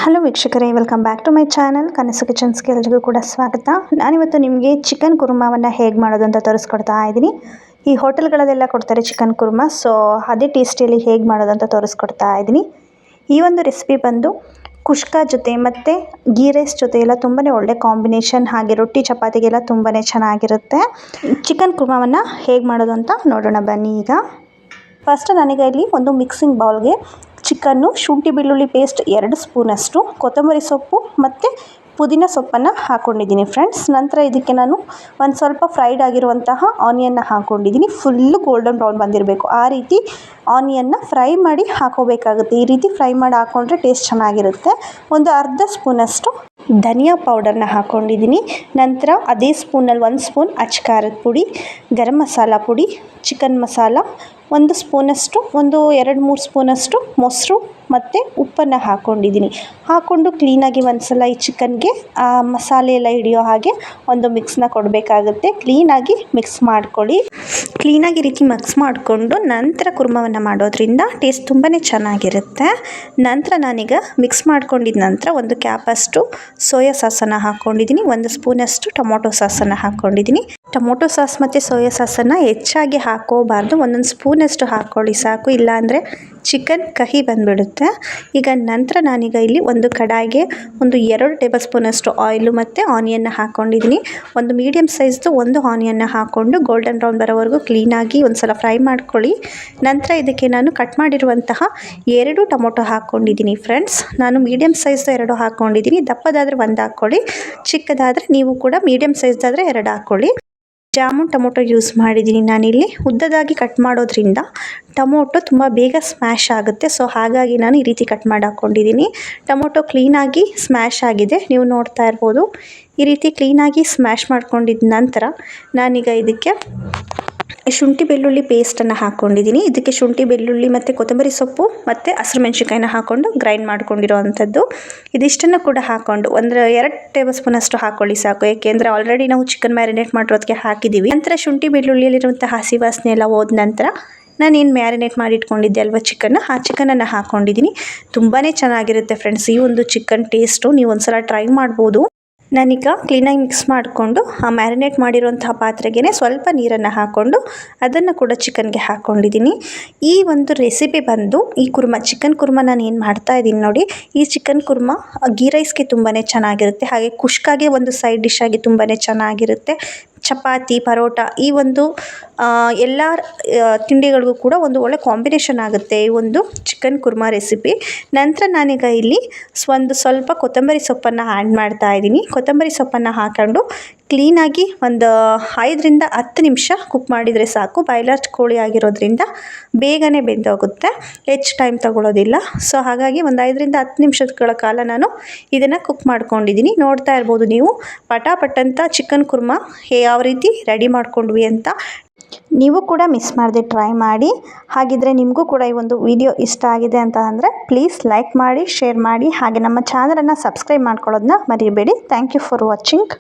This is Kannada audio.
ಹಲೋ ವೀಕ್ಷಕರೇ, welcome back to my channel Kanasu ಕಿಚನ್ಸ್ಗೆ ಎಲ್ಲರಿಗೂ ಕೂಡ ಸ್ವಾಗತ. ನಾನಿವತ್ತು ನಿಮಗೆ ಚಿಕನ್ ಕುರ್ಮಾವನ್ನು ಹೇಗೆ ಮಾಡೋದು ಅಂತ ತೋರಿಸ್ಕೊಡ್ತಾ ಇದ್ದೀನಿ. ಈ ಹೋಟೆಲ್ಗಳಲ್ಲೆಲ್ಲ ಕೊಡ್ತಾರೆ ಚಿಕನ್ ಕುರ್ಮಾ, ಸೊ ಅದೇ ಟೇಸ್ಟಿಯಲ್ಲಿ ಹೇಗೆ ಮಾಡೋದು ಅಂತ ತೋರಿಸ್ಕೊಡ್ತಾ ಇದ್ದೀನಿ. ಈ ಒಂದು ರೆಸಿಪಿ ಬಂದು ಕುಷ್ಕ ಜೊತೆ ಮತ್ತು ಗೀ ರೈಸ್ ಜೊತೆ ಎಲ್ಲ ತುಂಬಾ ಒಳ್ಳೆ ಕಾಂಬಿನೇಷನ್, ಹಾಗೆ ರೊಟ್ಟಿ ಚಪಾತಿಗೆಲ್ಲ ತುಂಬಾ ಚೆನ್ನಾಗಿರುತ್ತೆ. ಚಿಕನ್ ಕುರ್ಮಾವನ್ನು ಹೇಗೆ ಮಾಡೋದು ಅಂತ ನೋಡೋಣ ಬನ್ನಿ. ಈಗ ಫಸ್ಟ್ ನನಗೆ ಇಲ್ಲಿ ಒಂದು ಮಿಕ್ಸಿಂಗ್ ಬೌಲ್ಗೆ ಚಿಕನ್ನು, ಶುಂಠಿ ಬೆಳ್ಳುಳ್ಳಿ ಪೇಸ್ಟ್ 2 ಸ್ಪೂನಷ್ಟು, ಕೊತ್ತಂಬರಿ ಸೊಪ್ಪು ಮತ್ತು ಪುದೀನ ಸೊಪ್ಪನ್ನು ಹಾಕ್ಕೊಂಡಿದ್ದೀನಿ ಫ್ರೆಂಡ್ಸ್. ನಂತರ ಇದಕ್ಕೆ ನಾನು ಒಂದು ಸ್ವಲ್ಪ ಫ್ರೈಡ್ ಆಗಿರುವಂತಹ ಆನಿಯನ್ನ ಹಾಕ್ಕೊಂಡಿದ್ದೀನಿ. ಫುಲ್ಲು ಗೋಲ್ಡನ್ ಬ್ರೌನ್ ಬಂದಿರಬೇಕು, ಆ ರೀತಿ ಆನಿಯನ್ನ ಫ್ರೈ ಮಾಡಿ ಹಾಕೋಬೇಕಾಗುತ್ತೆ. ಈ ರೀತಿ ಫ್ರೈ ಮಾಡಿ ಹಾಕ್ಕೊಂಡ್ರೆ ಟೇಸ್ಟ್ ಚೆನ್ನಾಗಿರುತ್ತೆ. ಒಂದು ಅರ್ಧ ಸ್ಪೂನಷ್ಟು ಧನಿಯಾ ಪೌಡರ್ನ ಹಾಕ್ಕೊಂಡಿದ್ದೀನಿ. ನಂತರ ಅದೇ ಸ್ಪೂನಲ್ಲಿ 1 ಸ್ಪೂನ್ ಅಚ್ಚ ಖಾರದ ಪುಡಿ, ಗರಂ ಮಸಾಲ ಪುಡಿ, ಚಿಕನ್ ಮಸಾಲ 1 ಸ್ಪೂನಷ್ಟು, ಒಂದು 2-3 ಸ್ಪೂನಷ್ಟು ಮೊಸರು ಮತ್ತು ಉಪ್ಪನ್ನು ಹಾಕ್ಕೊಂಡಿದ್ದೀನಿ. ಹಾಕ್ಕೊಂಡು ಕ್ಲೀನಾಗಿ ಒಂದು ಸಲ ಈ ಚಿಕನ್ಗೆ ಆ ಮಸಾಲೆ ಎಲ್ಲ ಹಿಡಿಯೋ ಹಾಗೆ ಒಂದು ಮಿಕ್ಸ್ನ ಕೊಡಬೇಕಾಗುತ್ತೆ. ಕ್ಲೀನಾಗಿ ಮಿಕ್ಸ್ ಮಾಡ್ಕೊಳ್ಳಿ. ಕ್ಲೀನಾಗಿ ಈ ರೀತಿ ಮಿಕ್ಸ್ ಮಾಡಿಕೊಂಡು ನಂತರ ಕುರ್ಮವನ್ನು ಮಾಡೋದ್ರಿಂದ ಟೇಸ್ಟ್ ತುಂಬಾ ಚೆನ್ನಾಗಿರುತ್ತೆ. ನಂತರ ನಾನೀಗ ಮಿಕ್ಸ್ ಮಾಡ್ಕೊಂಡಿದ್ದ ನಂತರ ಒಂದು ಕ್ಯಾಪಷ್ಟು ಸೋಯಾ ಸಾಸನ್ನು ಹಾಕ್ಕೊಂಡಿದ್ದೀನಿ. 1 ಸ್ಪೂನಷ್ಟು ಟೊಮೊಟೊ ಸಾಸನ್ನು ಹಾಕ್ಕೊಂಡಿದ್ದೀನಿ. ಟೊಮೊಟೊ ಸಾಸ್ ಮತ್ತು ಸೋಯಾ ಸಾಸನ್ನು ಹೆಚ್ಚಾಗಿ ಹಾಕೋಬಾರ್ದು, 1 ಸ್ಪೂನಷ್ಟು ಹಾಕ್ಕೊಳ್ಳಿ ಸಾಕು, ಇಲ್ಲಾಂದರೆ ಚಿಕನ್ ಕಹಿ ಬಂದುಬಿಡುತ್ತೆ. ಈಗ ನಂತರ ನಾನೀಗ ಇಲ್ಲಿ ಒಂದು ಕಡಾಯಿಗೆ ಒಂದು 2 ಟೇಬಲ್ ಸ್ಪೂನಷ್ಟು ಆಯಿಲು ಮತ್ತು ಆನಿಯನ್ನ ಹಾಕ್ಕೊಂಡಿದ್ದೀನಿ. ಒಂದು ಮೀಡಿಯಮ್ ಸೈಜ್ದು ಒಂದು ಆನಿಯನ್ನ ಹಾಕ್ಕೊಂಡು ಗೋಲ್ಡನ್ ಬ್ರೌನ್ ಬರೋವರೆಗೂ ಕ್ಲೀನಾಗಿ ಒಂದು ಸಲ ಫ್ರೈ ಮಾಡ್ಕೊಳ್ಳಿ. ನಂತರ ಇದಕ್ಕೆ ನಾನು ಕಟ್ ಮಾಡಿರುವಂತಹ 2 ಟೊಮೊಟೊ ಹಾಕ್ಕೊಂಡಿದ್ದೀನಿ ಫ್ರೆಂಡ್ಸ್. ನಾನು ಮೀಡಿಯಮ್ ಸೈಜ್ದು 2 ಹಾಕ್ಕೊಂಡಿದ್ದೀನಿ. ದಪ್ಪದಾದರೆ 1 ಹಾಕ್ಕೊಳ್ಳಿ, ಚಿಕ್ಕದಾದರೆ ನೀವು ಕೂಡ ಮೀಡಿಯಮ್ ಸೈಜ್ದಾದರೆ 2 ಹಾಕ್ಕೊಳ್ಳಿ. ಜಾಮೂನ್ ಟೊಮೊಟೊ ಯೂಸ್ ಮಾಡಿದ್ದೀನಿ ನಾನಿಲ್ಲಿ. ಉದ್ದದಾಗಿ ಕಟ್ ಮಾಡೋದ್ರಿಂದ ಟೊಮೊಟೊ ತುಂಬ ಬೇಗ ಸ್ಮ್ಯಾಶ್ ಆಗುತ್ತೆ, ಸೊ ಹಾಗಾಗಿ ನಾನು ಈ ರೀತಿ ಕಟ್ ಮಾಡಿ ಹಾಕ್ಕೊಂಡಿದ್ದೀನಿ. ಟೊಮೊಟೊ ಕ್ಲೀನಾಗಿ ಸ್ಮ್ಯಾಶ್ ಆಗಿದೆ, ನೀವು ನೋಡ್ತಾ ಇರ್ಬೋದು. ಈ ರೀತಿ ಕ್ಲೀನಾಗಿ ಸ್ಮ್ಯಾಶ್ ಮಾಡ್ಕೊಂಡಿದ್ದ ನಂತರ ನಾನೀಗ ಇದಕ್ಕೆ ಶುಂಠಿ ಬೆಳ್ಳುಳ್ಳಿ ಪೇಸ್ಟನ್ನು ಹಾಕ್ಕೊಂಡಿದ್ದೀನಿ. ಇದಕ್ಕೆ ಶುಂಠಿ ಬೆಳ್ಳುಳ್ಳಿ ಮತ್ತು ಕೊತ್ತಂಬರಿ ಸೊಪ್ಪು ಮತ್ತು ಹಸಿರು ಮೆಣಸಿನ್ಕಾಯಿನ ಹಾಕ್ಕೊಂಡು ಗ್ರೈಂಡ್ ಮಾಡ್ಕೊಂಡಿರೋ ಅಂಥದ್ದು. ಇದಿಷ್ಟನ್ನು ಕೂಡ ಹಾಕ್ಕೊಂಡು ಒಂದು 2 ಟೇಬಲ್ ಸ್ಪೂನಷ್ಟು ಹಾಕ್ಕೊಳ್ಳಿ ಸಾಕು, ಏಕೆಂದರೆ ಆಲ್ರೆಡಿ ನಾವು ಚಿಕನ್ ಮ್ಯಾರಿನೇಟ್ ಮಾಡಿರೋದಕ್ಕೆ ಹಾಕಿದ್ದೀವಿ. ನಂತರ ಶುಂಠಿ ಬೆಳ್ಳುಳ್ಳಿಯಲ್ಲಿರುವಂಥ ಹಸಿ ವಾಸನೆ ಎಲ್ಲ ಹೋದ ನಂತರ ನಾನೇನು ಮ್ಯಾರಿನೇಟ್ ಮಾಡಿ ಇಟ್ಕೊಂಡಿದ್ದೆ ಅಲ್ವಾ ಆ ಚಿಕನನ್ನು ಹಾಕ್ಕೊಂಡಿದ್ದೀನಿ. ತುಂಬಾ ಚೆನ್ನಾಗಿರುತ್ತೆ ಫ್ರೆಂಡ್ಸ್ ಈ ಒಂದು ಚಿಕನ್ ಟೇಸ್ಟು. ನೀವು ಒಂದು ಸಲ ಟ್ರೈ ಮಾಡ್ಬೋದು. ನಾನೀಗ ಕ್ಲೀನಾಗಿ ಮಿಕ್ಸ್ ಮಾಡಿಕೊಂಡು ಆ ಮ್ಯಾರಿನೇಟ್ ಮಾಡಿರುವಂತಹ ಪಾತ್ರೆಗೆ ಸ್ವಲ್ಪ ನೀರನ್ನು ಹಾಕ್ಕೊಂಡು ಅದನ್ನು ಕೂಡ ಚಿಕನ್ಗೆ ಹಾಕ್ಕೊಂಡಿದ್ದೀನಿ. ಈ ಒಂದು ರೆಸಿಪಿ ಬಂದು ಈ ಕುರ್ಮಾ, ಚಿಕನ್ ಕುರ್ಮಾ ನಾನು ಏನು ಮಾಡ್ತಾ ಇದ್ದೀನಿ ನೋಡಿ, ಈ ಚಿಕನ್ ಕುರ್ಮಾ ಗೀ ರೈಸ್ಗೆ ತುಂಬಾ ಚೆನ್ನಾಗಿರುತ್ತೆ, ಹಾಗೆ ಕುಷ್ಕಾಗೆ ಒಂದು ಸೈಡ್ ಡಿಶ್ ಆಗಿ ತುಂಬಾ ಚೆನ್ನಾಗಿರುತ್ತೆ. ಚಪಾತಿ, ಪರೋಟ, ಈ ಒಂದು ಎಲ್ಲ ತಿಂಡಿಗಳಿಗೂ ಕೂಡ ಒಂದು ಒಳ್ಳೆ ಕಾಂಬಿನೇಷನ್ ಆಗುತ್ತೆ ಈ ಒಂದು ಚಿಕನ್ ಕುರ್ಮಾ ರೆಸಿಪಿ. ನಂತರ ನಾನೀಗ ಇಲ್ಲಿ ಒಂದು ಸ್ವಲ್ಪ ಕೊತ್ತಂಬರಿ ಸೊಪ್ಪನ್ನು ಆ್ಯಡ್ ಮಾಡ್ತಾ ಇದ್ದೀನಿ. ಕೊತ್ತಂಬರಿ ಸೊಪ್ಪನ್ನು ಹಾಕೊಂಡು ಕ್ಲೀನಾಗಿ ಒಂದು 5ರಿಂದ 10 ನಿಮಿಷ ಕುಕ್ ಮಾಡಿದರೆ ಸಾಕು. ಬಾಯ್ಲರ್ ಕೋಳಿ ಆಗಿರೋದ್ರಿಂದ ಬೇಗನೆ ಬೆಂದೋಗುತ್ತೆ, ಹೆಚ್ಚು ಟೈಮ್ ತಗೊಳ್ಳೋದಿಲ್ಲ. ಸೊ ಹಾಗಾಗಿ ಒಂದು 5ರಿಂದ 10 ನಿಮಿಷಗಳ ಕಾಲ ನಾನು ಇದನ್ನು ಕುಕ್ ಮಾಡ್ಕೊಂಡಿದ್ದೀನಿ. ನೋಡ್ತಾ ಇರ್ಬೋದು ನೀವು ಪಟಾಪಟ್ ಅಂತ ಚಿಕನ್ ಕುರ್ಮಾ ಯಾವ ರೀತಿ ರೆಡಿ ಮಾಡ್ಕೊಂಡ್ವಿ ಅಂತ. ನೀವು ಕೂಡ ಮಿಸ್ ಮಾಡದೆ ಟ್ರೈ ಮಾಡಿ. ಹಾಗಿದ್ರೆ ನಿಮಗೂ ಕೂಡ ಈ ಒಂದು ವಿಡಿಯೋ ಇಷ್ಟ ಆಗಿದೆ ಅಂತ ಅಂದರೆ ಪ್ಲೀಸ್ ಲೈಕ್ ಮಾಡಿ, ಶೇರ್ ಮಾಡಿ, ಹಾಗೆ ನಮ್ಮ ಚಾನಲನ್ನು ಸಬ್ಸ್ಕ್ರೈಬ್ ಮಾಡ್ಕೊಳ್ಳೋದನ್ನ ಮರಿಬೇಡಿ. Thank you for watching.